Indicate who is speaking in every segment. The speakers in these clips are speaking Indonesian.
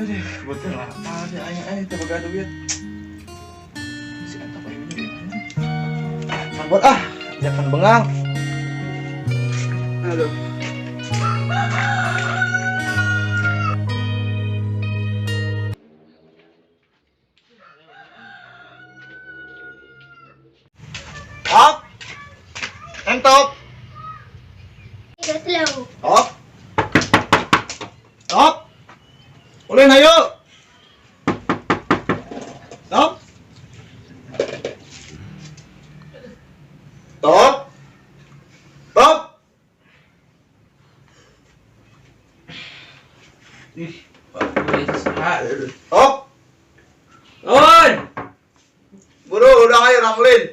Speaker 1: Aduh, betul lah. Ada ayah tebaga duit. Si eta apa ini gimana? Sambot jangan bengang. Aduh. Op. Entop.
Speaker 2: Slow.
Speaker 1: Op. Op. Ulin ayo. Top. Top. Top. Ih, Top.
Speaker 3: On.
Speaker 1: Buru udah ayo ramlin.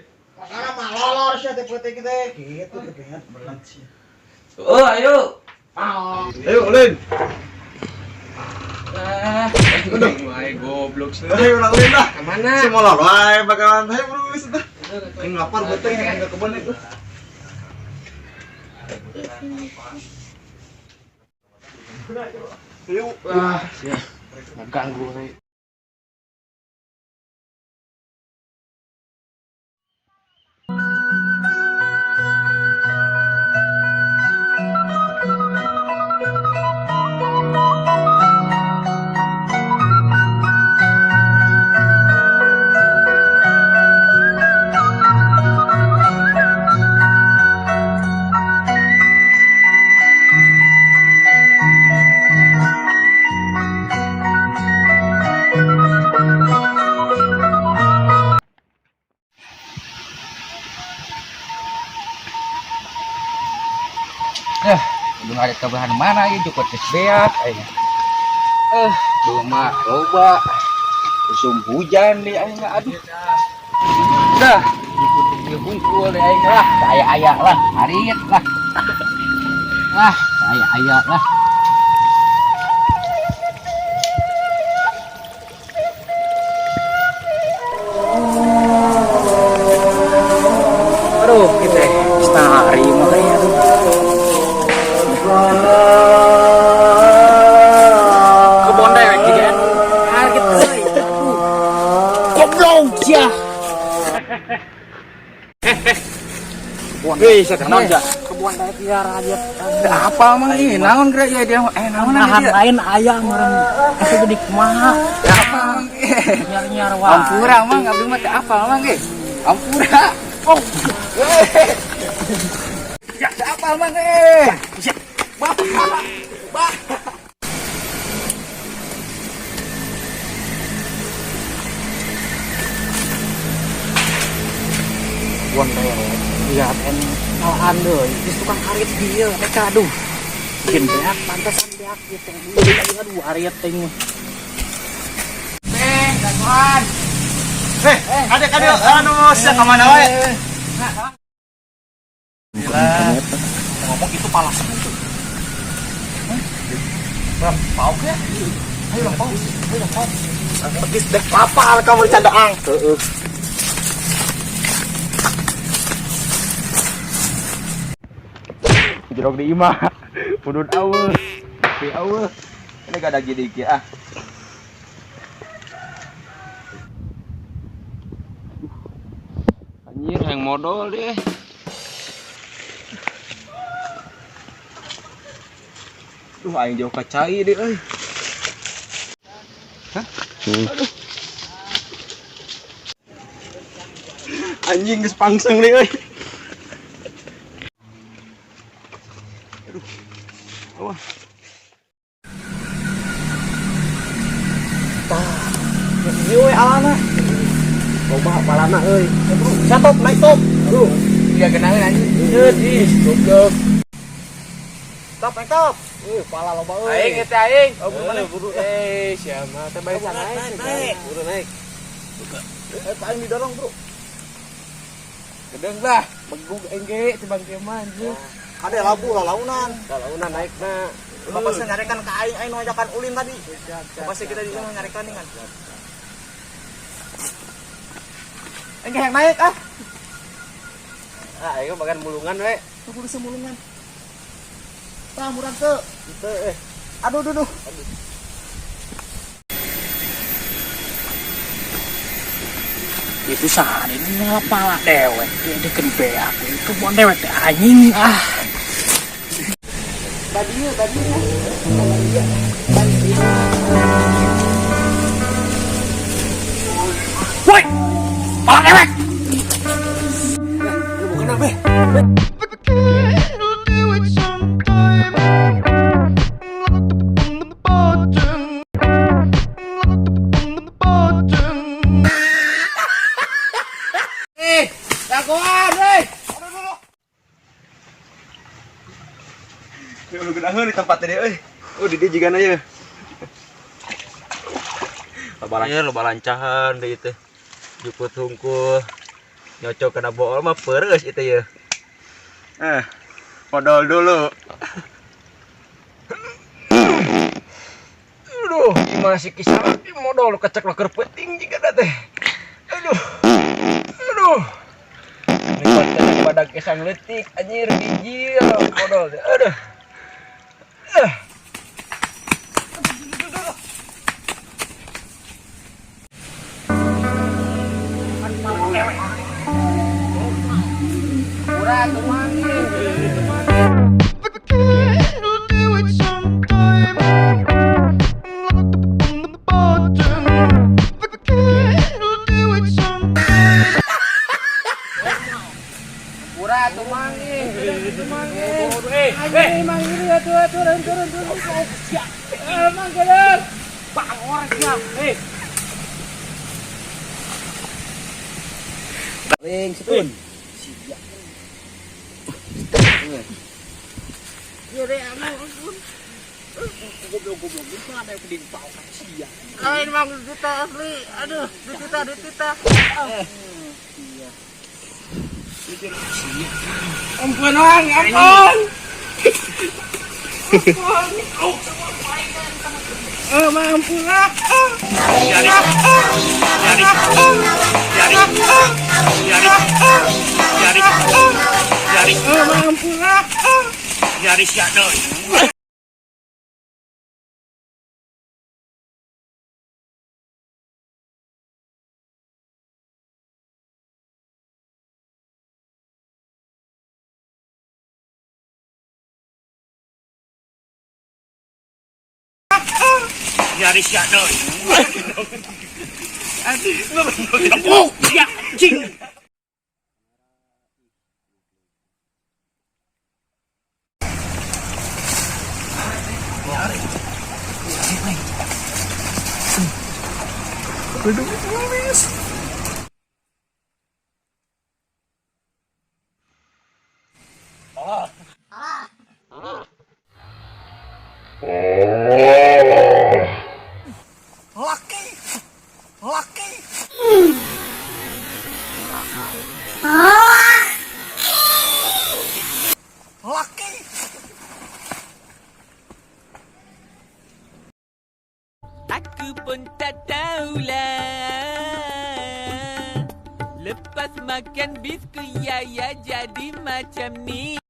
Speaker 4: Karena malolor sih tipe-tipe gitu kepengen belat sih.
Speaker 3: Oh, ayo.
Speaker 1: Ayo ulin.
Speaker 3: Wah, goblok sih.
Speaker 1: Ayo ramlin dah.
Speaker 3: Kemana?
Speaker 1: Semua lah, bye bakalan. Ayo buru sudah. Ini lapar betul yang ke kebun itu. Yuk.
Speaker 3: Wah, ya. Ganggu nih.
Speaker 4: Belum ada kabahan mana ya cukup beat belum mah coba musim hujan di aing aduh dah dikumpul di aing lah saya ayak lah hariet lah saya ayak lah aduh kita setahari makanya aduh kebondai lagi kan harget goblok ya wih sekarang aja kebondai piara aja apa emang ini naon kira ya dia naon lain ayam orang itu gede kumaha apa nyar wah ampura emang abdi mah teh apa emang ge ampura oh ya apa emang bah wonder lihat ini malahan deh di tukang harit dia mereka aduh bikin beak pantesan beak gitu aduh harit ini gatuan
Speaker 1: Adek anu sia ka mana wae?
Speaker 4: ngomong itu palas itu pauk ya ayo lang pauk
Speaker 1: Tegis dek papal kamu candaang.
Speaker 4: jerok di imah pudut awal di awal ini gak ada gini
Speaker 3: Anjir, yang modal deh.
Speaker 4: Duh aing jauh kacai deh euy hah aduh
Speaker 1: Anjing geus pangseng deui euy.
Speaker 4: wah
Speaker 1: Ieu we alana. Loba palana euy. Satop naik top. Aduh,
Speaker 4: dia kenalin anjing
Speaker 1: ih goblok. Top naik top. Pala loba euy.
Speaker 3: Aing eta aing.
Speaker 1: Oh, mana buru.
Speaker 3: Siapa teh bae
Speaker 1: Naik. Buru naik. Paling didorong, Bro.
Speaker 3: Gedeng lah, begug engge tibang keman anjir.
Speaker 1: Ada labu launan.
Speaker 3: Launan naikna.
Speaker 1: Bapak saya nyarikan ke aing ngajakan ulin tadi. Bapak saya kita di sana nyarikan nih kan. Enggak yang naik ah.
Speaker 3: Aing makan mulungan we.
Speaker 1: Kudu semulungan. Tah murang teu. Aduh.
Speaker 4: Itu saat ini pala dewek dia dikenpe aku itu mau dewek teh anjing ah. Woi, pala dewek.
Speaker 3: Lu bukan apa?
Speaker 4: Jagoan, hei.
Speaker 1: Lu gedaheun di tempat tadi euy. Di dieu jigana ye. Loba lancahan deui teh. Juput hungkul. Nyocok kana bool mah peureus itu ye. Modal dulu. Aduh, masih kisah modal kecek laker penting juga dah teh. Aduh. Ini pada kisah letik anjir biji modal teh. Aduh.
Speaker 4: Kurang kemana? Pura tuh mangi. Mangi dia turun. Siap. Mangi dah. Bang orang siap.
Speaker 3: Ring setun.
Speaker 4: Yo deh ampun. Goblok itu ada yang peding pau kan sia. Lain mang juta asli. Aduh, juta. Ampun orang, ampun. Mampu lah. Mampu lah.
Speaker 3: Dari siapa? Dari siapa?
Speaker 4: Oh, ya, cing. Laki.
Speaker 2: Aku pun tak tahulah. Lepas makan biskuit ya jadi macam ni.